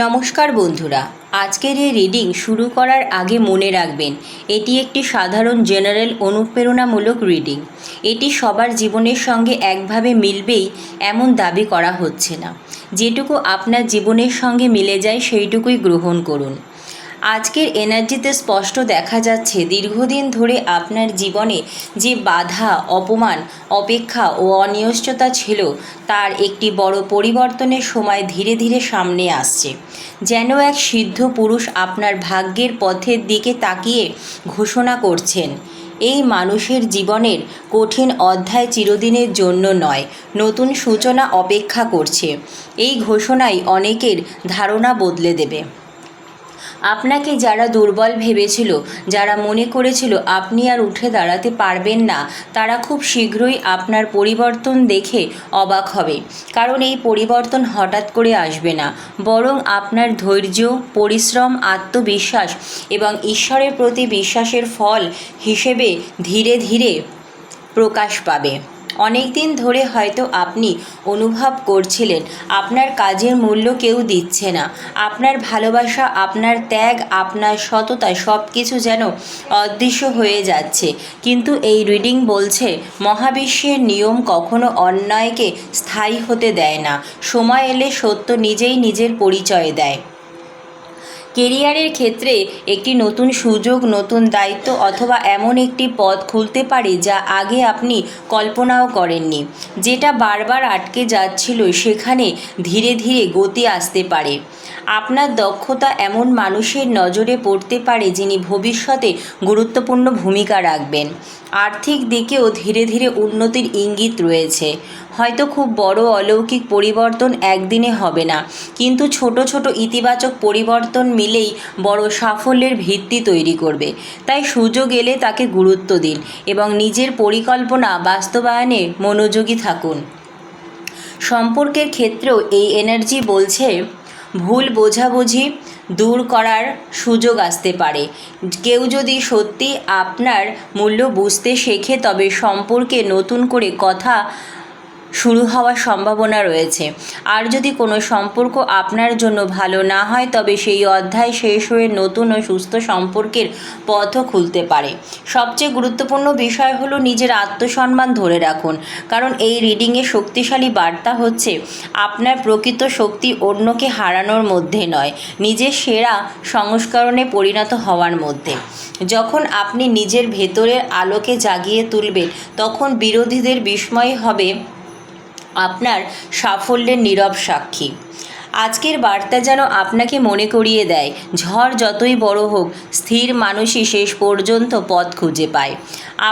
নমস্কার বন্ধুরা, আজকের এই রিডিং শুরু করার আগে মনে রাখবেন এটি একটি সাধারণ জেনারেল অনুপ্রেরণামূলক রিডিং। এটি সবার জীবনের সঙ্গে একভাবে মিলবেই এমন দাবি করা হচ্ছে না। যেটুকু আপনার জীবনের সঙ্গে মিলে যায় সেইটুকুই গ্রহণ করুন। আজকের এনার্জিতে স্পষ্ট দেখা যাচ্ছে দীর্ঘদিন ধরে আপনার জীবনে যে বাধা, অপমান, অপেক্ষা ও অনিশ্চয়তা ছিল তার একটি বড় পরিবর্তনের সময় ধীরে ধীরে সামনে আসছে। যেন এক সিদ্ধ পুরুষ আপনার ভাগ্যের পথের দিকে তাকিয়ে ঘোষণা করছেন, এই মানুষের জীবনের কঠিন অধ্যায় চিরদিনের জন্য নয়, নতুন সূচনা অপেক্ষা করছে। এই ঘোষণাই অনেকের ধারণা বদলে দেবে। আপনাকে যারা দুর্বল ভেবেছিল, যারা মনে করেছিল আপনি আর উঠে দাঁড়াতে পারবেন না, তারা খুব শীঘ্রই আপনার পরিবর্তন দেখে অবাক হবে। কারণ এই পরিবর্তন হঠাৎ করে আসবে না, বরং আপনার ধৈর্য, পরিশ্রম, আত্মবিশ্বাস এবং ঈশ্বরের প্রতি বিশ্বাসের ফল হিসেবে ধীরে ধীরে প্রকাশ পাবে। অনেক দিন ধরে হয়তো আপনি অনুভব করছিলেন আপনার কাজের মূল্য কেউ দিচ্ছে না। আপনার ভালোবাসা, আপনার ত্যাগ, আপনার সততা সব কিছু যেন অদৃশ্য হয়ে যাচ্ছে। কিন্তু এই রিডিং বলছে মহাবিশ্বের নিয়ম কখনো অন্যায়কে স্থায়ী হতে দেয় না। সময় এলে সত্য নিজেই নিজের পরিচয় দেয়। কেরিয়ারের ক্ষেত্রে একটি নতুন সুযোগ, নতুন দায়িত্ব অথবা এমন একটি পথ খুলতে পারে যা আগে আপনি কল্পনাও করেননি। যেটা বারবার আটকে যাচ্ছিল সেখানে ধীরে ধীরে গতি আসতে পারে। আপনার দক্ষতা এমন মানুষের নজরে পড়তে পারে যিনি ভবিষ্যতে গুরুত্বপূর্ণ ভূমিকা রাখবেন। আর্থিক দিকেও ধীরে ধীরে উন্নতির ইঙ্গিত রয়েছে। হয়তো খুব বড় অলৌকিক পরিবর্তন একদিনে হবে না, কিন্তু ছোট ছোট ইতিবাচক পরিবর্তন মিলেই বড় সাফল্যের ভিত্তি তৈরি করবে। তাই সুযোগ এলে তাকে গুরুত্ব দিন এবং নিজের পরিকল্পনা বাস্তবায়নে মনোযোগী থাকুন। সম্পর্কের ক্ষেত্রেও এই এনার্জি বলছে ভুল বোঝাবুঝি দূর করার সুযোগ আসতে পারে। কেউ যদি সত্যি আপনার মূল্য বুঝতে শেখে, তবে সম্পর্কে নতুন করে কথা শুরু হওয়ার সম্ভাবনা রয়েছে। আর যদি কোনো সম্পর্ক আপনার জন্য ভালো না হয়, তবে সেই অধ্যায় শেষ হয়ে নতুন ও সুস্থ সম্পর্কের পথও খুলতে পারে। সবচেয়ে গুরুত্বপূর্ণ বিষয় হলো নিজের আত্মসম্মান ধরে রাখুন, কারণ এই রিডিংয়ে শক্তিশালী বার্তা হচ্ছে আপনার প্রকৃত শক্তি অন্যকে হারানোর মধ্যে নয়, নিজের সেরা সংস্করণে পরিণত হওয়ার মধ্যে। যখন আপনি নিজের ভেতরের আলোকে জাগিয়ে তুলবেন, তখন বিরোধীদের বিস্ময় হবে আপনার সাফল্যের নীরব সাক্ষী। আজকের বার্তা যেন আপনাকে মনে করিয়ে দেয়, ঝড় যতই বড় হোক, স্থির মানুষই শেষ পর্যন্ত পথ খুঁজে পায়।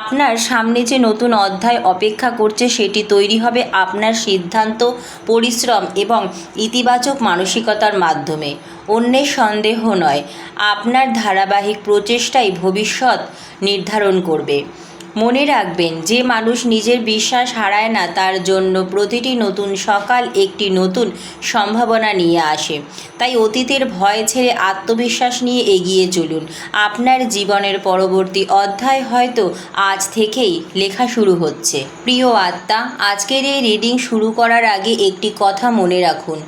আপনার সামনে যে নতুন অধ্যায় অপেক্ষা করছে সেটি তৈরি হবে আপনার সিদ্ধান্ত, পরিশ্রম এবং ইতিবাচক মানসিকতার মাধ্যমে। অন্যের সন্দেহ নয়, আপনার ধারাবাহিক প্রচেষ্টাই ভবিষ্যৎ নির্ধারণ করবে। মনে রাখবেন, যে মানুষ নিজের বিশ্বাস হারায় না, তার জন্য প্রতিটি নতুন সকাল একটি নতুন সম্ভাবনা নিয়ে আসে। তাই অতীতের ভয় ছেড়ে আত্মবিশ্বাস নিয়ে এগিয়ে চলুন। আপনার জীবনের পরবর্তী অধ্যায় হয়তো আজ থেকেই লেখা শুরু হচ্ছে। প্রিয় আত্মা, আজকের এই রিডিং শুরু করার আগে একটি কথা মনে রাখুন,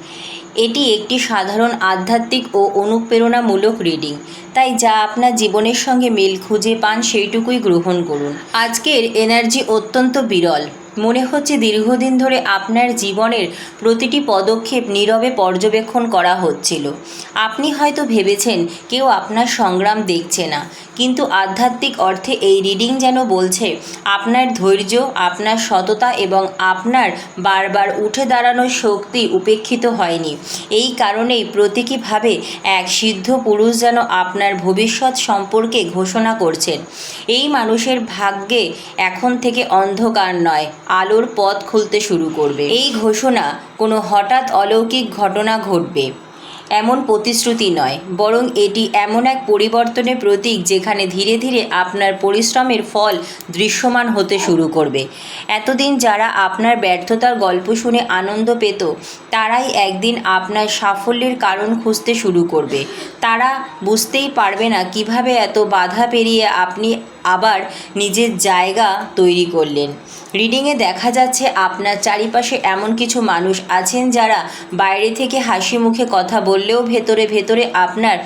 এটি একটি সাধারণ আধ্যাত্মিক ও অনুপ্রেরণামূলক রিডিং। তাই যা আপনার জীবনের সঙ্গে মিল খুঁজে পান সেইটুকুই গ্রহণ করুন। আজকের এনার্জি অত্যন্ত বিরল। মনে হচ্ছে দীর্ঘদিন ধরে আপনার জীবনের প্রতিটি পদক্ষেপ নীরবে পর্যবেক্ষণ করা হচ্ছিল। আপনি হয়তো ভেবেছেন কেউ আপনার সংগ্রাম দেখছে না, কিন্তু আধ্যাত্মিক অর্থে এই রিডিং যেন বলছে আপনার ধৈর্য, আপনার সততা এবং আপনার বারবার উঠে দাঁড়ানোর শক্তি উপেক্ষিত হয়নি। এই কারণেই প্রতীকীভাবে এক সিদ্ধ পুরুষ যেন আপনার ভবিষ্যৎ সম্পর্কে ঘোষণা করছেন। এই মানুষের ভাগ্যে এখন থেকে অন্ধকার নয়, আলোর পথ খুলতে শুরু করবে। এই ঘোষণা কোনো হঠাৎ অলৌকিক ঘটনা ঘটবে এমন প্রতিশ্রুতি নয়, বরং এটি এমন এক পরিবর্তনের প্রতীক যেখানে ধীরে ধীরে আপনার পরিশ্রমের ফল দৃশ্যমান হতে শুরু করবে। এতদিন যারা আপনার ব্যর্থতার গল্প শুনে আনন্দ পেত, তারাই একদিন আপনার সাফল্যের কারণ খুঁজতে শুরু করবে। তারা বুঝতেই পারবে না কিভাবে এত বাধা পেরিয়ে আপনি আবার নিজের জায়গা তৈরি করলেন। রিডিংয়ে দেখা যাচ্ছে আপনার চারিপাশে এমন কিছু মানুষ আছেন যারা বাইরে থেকে হাসি মুখে কথা বললেও বললেও ভেতরে ভেতরে আপনার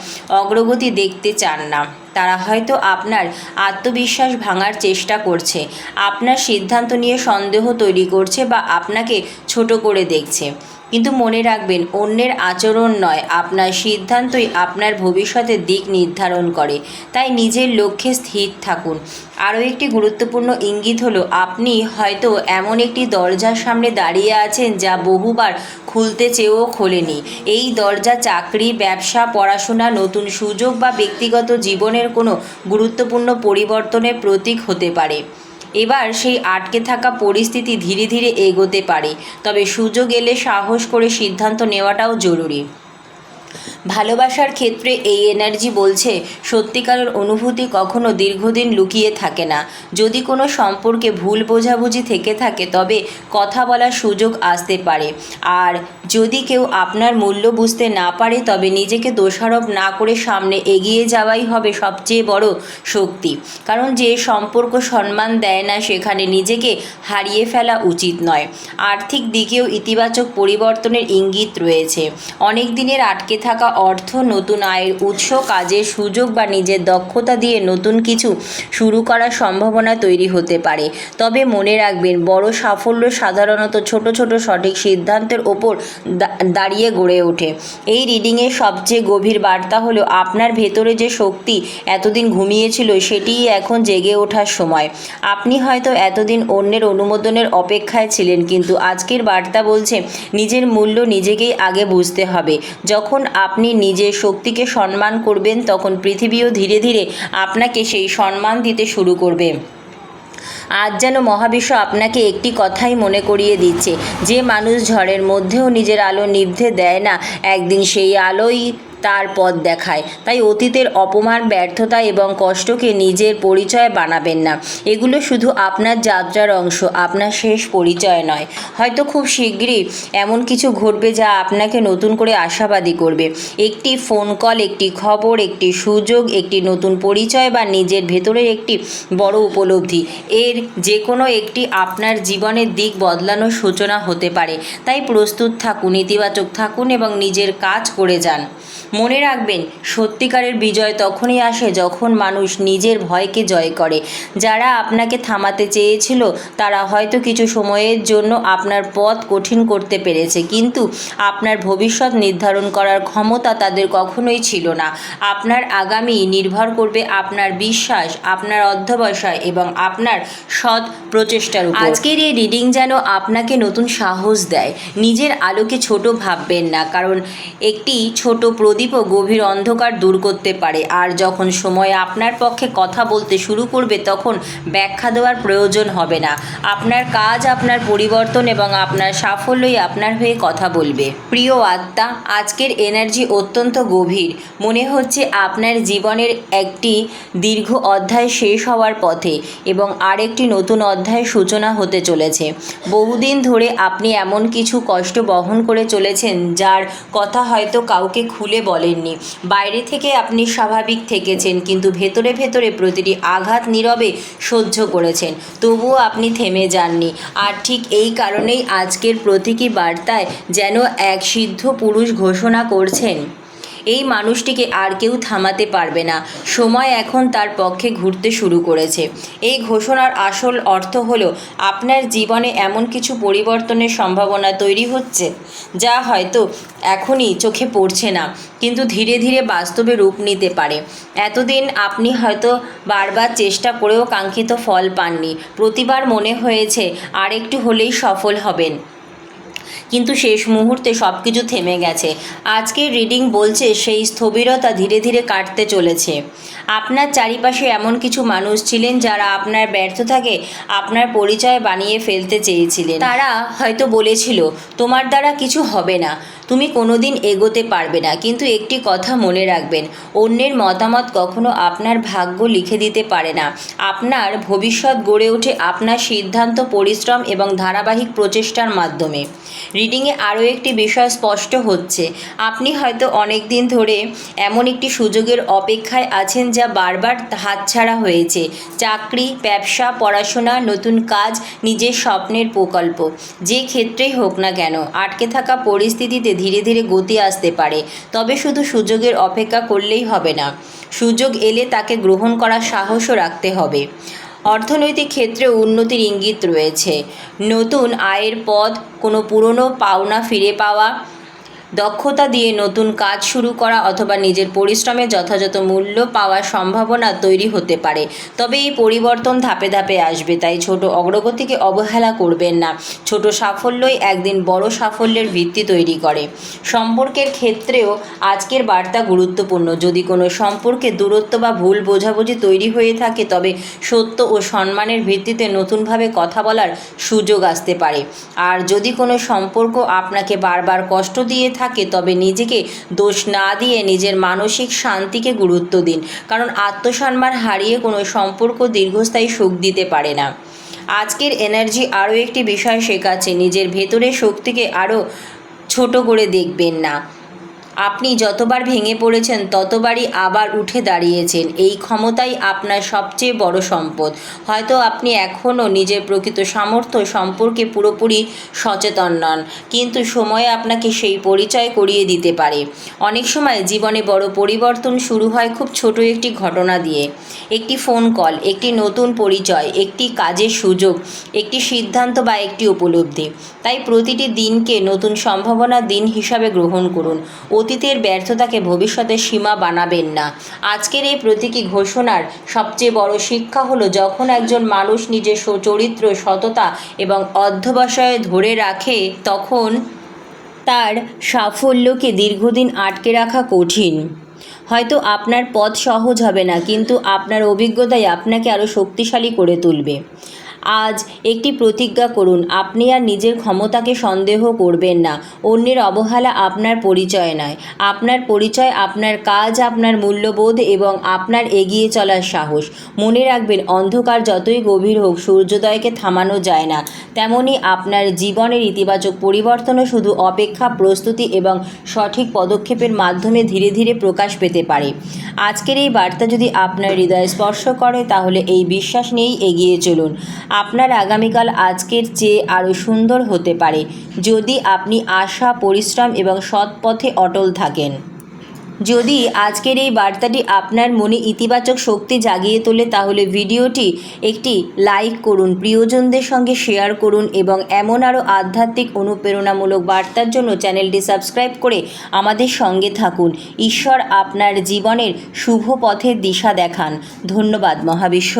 অগ্রগতি দেখতে চান না। তারা হয়তো আপনার আত্মবিশ্বাস ভাঙার চেষ্টা করছে, আপনার সিদ্ধান্ত নিয়ে সন্দেহ তৈরি করছে বা আপনাকে ছোট করে দেখছে। কিন্তু মনে রাখবেন, অন্যের আচরণ নয়, আপনার সিদ্ধান্তই আপনার ভবিষ্যতের দিক নির্ধারণ করে। তাই নিজের লক্ষ্যে স্থির থাকুন। আরও একটি গুরুত্বপূর্ণ ইঙ্গিত হলো, আপনি হয়তো এমন একটি দরজার সামনে দাঁড়িয়ে আছেন যা বহুবার খুলতে চেয়েও খোলেনি। এই দরজা চাকরি, ব্যবসা, পড়াশোনা, নতুন সুযোগ বা ব্যক্তিগত জীবনের কোনো গুরুত্বপূর্ণ পরিবর্তনের প্রতীক হতে পারে। এবার সেই আটকে থাকা পরিস্থিতি ধীরে ধীরে এগোতে পারে, তবে সুযোগ এলে সাহস করে সিদ্ধান্ত নেওয়াটাও জরুরি। ভালোবাসার ক্ষেত্রে এই এনার্জি বলছে, সত্যিকারের অনুভূতি কখনো দীর্ঘদিন লুকিয়ে থাকে না। যদি কোনো সম্পর্কে ভুল বোঝাবুঝি থেকে থাকে তবে কথা বলার সুযোগ আসতে পারে। আর যদি কেউ আপনার মূল্য বুঝতে না পারে তবে নিজেকে দোষারোপ না করে সামনে এগিয়ে যাওয়াই হবে সবচেয়ে বড় শক্তি। কারণ যে সম্পর্ক সম্মান দেয় না সেখানে নিজেকে হারিয়ে ফেলা উচিত নয়। আর্থিক দিকেও ইতিবাচক পরিবর্তনের ইঙ্গিত রয়েছে। অনেক দিনের আটকে থাকা অর্থ, নতুন আয়ের উৎস, কাজের সুযোগ বা নিজের দক্ষতা দিয়ে নতুন কিছু শুরু করার সম্ভাবনা তৈরি হতে পারে। তবে মনে রাখবেন, বড় সাফল্য সাধারণত ছোট ছোট সঠিক সিদ্ধান্তের ওপর দাঁড়িয়ে গড়ে ওঠে। এই রিডিংয়ের সবচেয়ে গভীর বার্তা হলো, আপনার ভেতরে যে শক্তি এতদিন ঘুমিয়েছিল সেটিই এখন জেগে ওঠার সময়। আপনি হয়তো এতদিন অন্যের অনুমোদনের অপেক্ষায় ছিলেন, কিন্তু আজকের বার্তা বলছে নিজের মূল্য নিজেকেই আগে বুঝতে হবে। যখন আপনি নিজের শক্তিকে সম্মান করবেন তখন পৃথিবীও ধীরে ধীরে আপনাকে সেই সম্মান দিতে শুরু করবে। আজ যেন মহাবিশ্ব আপনাকে একটি কথাই মনে করিয়ে দিচ্ছে, যে মানুষ ঝড়ের মধ্যেও নিজের আলো নিভতে দেয় না, একদিন সেই আলোই তার পথ দেখায়। তাই অতীতের অপমান, ব্যর্থতা এবং কষ্টকে নিজের পরিচয় বানাবেন না। এগুলো শুধু আপনার যাত্রার অংশ, আপনার শেষ পরিচয় নয়। হয়তো খুব শীঘ্রই এমন কিছু ঘটবে যা আপনাকে নতুন করে আশাবাদী করবে। একটি ফোন কল, একটি খবর, একটি সুযোগ, একটি নতুন পরিচয় বা নিজের ভেতরের একটি বড় উপলব্ধি, এর যে কোনো একটি আপনার জীবনের দিক বদলানোর সূচনা হতে পারে। তাই প্রস্তুত থাকুন, ইতিবাচক থাকুন এবং নিজের কাজ করে যান। মনে রাখবেন, সত্যিকারের বিজয় তখনই আসে যখন মানুষ নিজের ভয়কে জয় করে। যারা আপনাকে থামাতে চেয়েছিল তারা হয়তো কিছু সময়ের জন্য আপনার পথ কঠিন করতে পেরেছে, কিন্তু আপনার ভবিষ্যৎ নির্ধারণ করার ক্ষমতা তাদের কখনোই ছিল না। আপনার আগামী নির্ভর করবে আপনার বিশ্বাস, আপনার অধ্যবসায় এবং আপনার সৎ প্রচেষ্টার উপর। আজকের এই রিডিং যেন আপনাকে নতুন সাহস দেয়। নিজের আলোকে ছোট ভাববেন না, কারণ একটি ছোট প্রদীপও গভীর অন্ধকার দূর করতে পারে। আর যখন সময় আপনার পক্ষে কথা বলতে শুরু করবে তখন ব্যাখ্যা দেওয়ার প্রয়োজন হবে না। আপনার কাজ, আপনার পরিবর্তন এবং আপনার সাফল্যই আপনার হয়ে কথা বলবে। প্রিয় আত্মা, আজকের এনার্জি অত্যন্ত গভীর। মনে হচ্ছে আপনার জীবনের একটি দীর্ঘ অধ্যায় শেষ হওয়ার পথে এবং আরেকটি নতুন অধ্যায়ের সূচনা হতে চলেছে। বহুদিন ধরে আপনি এমন কিছু কষ্ট বহন করে চলেছেন যার কথা হয়তো কাউকে খুলে বলেননি। বাইরে থেকে আপনি স্বাভাবিক থেকেছেন, কিন্তু ভেতরে ভেতরে প্রতিটি আঘাত নীরবে সহ্য করেছেন। তবুও আপনি থেমে যাননি। আর ঠিক এই কারণেই আজকের প্রতীকী বার্তায় যেন এক সিদ্ধ পুরুষ ঘোষণা করছেন, এই মানুষটিকে আর কেউ থামাতে পারবে না। সময় এখন তার পক্ষে ঘুরতে শুরু করেছে। এই ঘোষণার আসল অর্থ হলো, আপনার জীবনে এমন কিছু পরিবর্তনের সম্ভাবনা তৈরি হচ্ছে যা হয়তো এখনই চোখে পড়ছে না, কিন্তু ধীরে ধীরে বাস্তবে রূপ নিতে পারে। এতদিন আপনি হয়তো বারবার চেষ্টা করেও কাঙ্ক্ষিত ফল পাননি। প্রতিবার মনে হয়েছে আর একটু হলেই সফল হবেন, কিন্তু শেষ মুহূর্তে সব কিছু থেমে গেছে। আজকের রিডিং বলছে সেই স্থবিরতা ধীরে ধীরে কাটতে চলেছে। আপনার চারিপাশে এমন কিছু মানুষ ছিলেন যারা আপনার ব্যর্থতাকে আপনার পরিচয় বানিয়ে ফেলতে চেয়েছিলেন। তারা হয়তো বলেছিল, তোমার দ্বারা কিছু হবে না, তুমি কোনোদিন এগোতে পারবে না। কিন্তু একটি কথা মনে রাখবেন, অন্যের মতামত কখনো আপনার ভাগ্য লিখে দিতে পারে না। আপনার ভবিষ্যৎ গড়ে ওঠে আপনার সিদ্ধান্ত, পরিশ্রম এবং ধারাবাহিক প্রচেষ্টার মাধ্যমে। রিডিংয়ে আরও একটি বিষয় স্পষ্ট হচ্ছে, আপনি হয়তো অনেক দিন ধরে এমন একটি সুযোগের অপেক্ষায় আছেন যা বারবার হাতছাড়া হয়েছে। চাকরি, ব্যবসা, পড়াশোনা, নতুন কাজ, নিজের স্বপ্নের প্রকল্প, যে ক্ষেত্রেই হোক না কেন আটকে থাকা পরিস্থিতিতে ধীরে ধীরে গতি আসতে পারে। তবে শুধু সুযোগের অপেক্ষা করলেই হবে না, সুযোগ এলে তাকে গ্রহণ করার সাহসও রাখতে হবে। অর্থনৈতিক ক্ষেত্রে উন্নতির ইঙ্গিত রয়েছে। নতুন আয়ের পথ, কোনো পুরনো পাওনা ফিরে পাওয়া, দক্ষতা দিয়ে নতুন কাজ শুরু করা অথবা নিজের পরিশ্রমের যথাযথ মূল্য পাওয়ার সম্ভাবনা তৈরি হতে পারে। তবে এই পরিবর্তন ধাপে ধাপে আসবে, তাই ছোট অগ্রগতিকে অবহেলা করবেন না। ছোট সাফল্যই একদিন বড় সাফল্যের ভিত্তি তৈরি করে। সম্পর্কের ক্ষেত্রেও আজকের বার্তা গুরুত্বপূর্ণ। যদি কোনো সম্পর্কে দূরত্ব বা ভুল বোঝাবুঝি তৈরি হয়ে থাকে, তবে সত্য ও সম্মানের ভিত্তিতে নতুনভাবে কথা বলার সুযোগ আসতে পারে। আর যদি কোনো সম্পর্ক আপনাকে বারবার কষ্ট দিয়ে থাকে, তবে নিজেকে দোষ না দিয়ে নিজের মানসিক শান্তিকে গুরুত্ব দিন, কারণ আত্মসম্মান হারিয়ে কোনো সম্পর্ক দীর্ঘস্থায়ী সুখ দিতে পারে না। আজকের এনার্জি আরও একটি বিষয় শেখাচ্ছে, নিজের ভেতরের শক্তিকে আরও ছোট করে দেখবেন না। আপনি যতবার ভেঙে পড়েছেন ততবারই আবার উঠে দাঁড়িয়েছেন। এই ক্ষমতাই আপনার সবচেয়ে বড় সম্পদ। হয়তো আপনি এখনও নিজের প্রকৃত সামর্থ্য সম্পর্কে পুরোপুরি সচেতন নন, কিন্তু সময় আপনাকে সেই পরিচয় করিয়ে দিতে পারে। অনেক সময় জীবনে বড় পরিবর্তন শুরু হয় খুব ছোট একটি ঘটনা দিয়ে। একটি ফোন কল, একটি নতুন পরিচয়, একটি কাজের সুযোগ, একটি সিদ্ধান্ত বা একটি উপলব্ধি। তাই প্রতিটি দিনকে নতুন সম্ভাবনার দিন হিসাবে গ্রহণ করুন। অতীতের ব্যর্থতাকে ভবিষ্যতের সীমা বানাবেন না। আজকের এই প্রতীকী ঘোষণার সবচেয়ে বড় শিক্ষা হলো, যখন একজন মানুষ নিজের চরিত্র, সততা এবং অধ্যবসায় ধরে রাখে, তখন তার সাফল্যকে দীর্ঘদিন আটকে রাখা কঠিন। হয়তো আপনার পথ সহজ হবে না, কিন্তু আপনার অভিজ্ঞতাই আপনাকে আরও শক্তিশালী করে তুলবে। আজ একটি প্রতিজ্ঞা করুন, আপনি আর নিজের ক্ষমতাকে সন্দেহ করবেন না। অন্যের অবহেলা আপনার পরিচয় নয়। আপনার পরিচয় আপনার কাজ, আপনার মূল্যবোধ এবং আপনার এগিয়ে চলার সাহস। মনে রাখবেন, অন্ধকার যতই গভীর হোক, সূর্যোদয়কে থামানো যায় না। তেমনই আপনার জীবনের ইতিবাচক পরিবর্তনও শুধু অপেক্ষা, প্রস্তুতি এবং সঠিক পদক্ষেপের মাধ্যমে ধীরে ধীরে প্রকাশ পেতে পারে। আজকের এই বার্তা যদি আপনার হৃদয় স্পর্শ করে, তাহলে এই বিশ্বাস নিয়েই এগিয়ে চলুন। আপনার আগামীকাল আজকের চেয়ে আরও সুন্দর হতে পারে, যদি আপনি আশা, পরিশ্রম এবং সৎ পথে অটল থাকেন। যদি আজকের এই বার্তাটি আপনার মনে ইতিবাচক শক্তি জাগিয়ে তোলে, তাহলে ভিডিওটি একটি লাইক করুন, প্রিয়জনদের সঙ্গে শেয়ার করুন এবং এমন আরও আধ্যাত্মিক অনুপ্রেরণামূলক বার্তার জন্য চ্যানেলটি সাবস্ক্রাইব করে আমাদের সঙ্গে থাকুন। ঈশ্বর আপনার জীবনের শুভ পথের দিশা দেখান। ধন্যবাদ মহাবিশ্ব।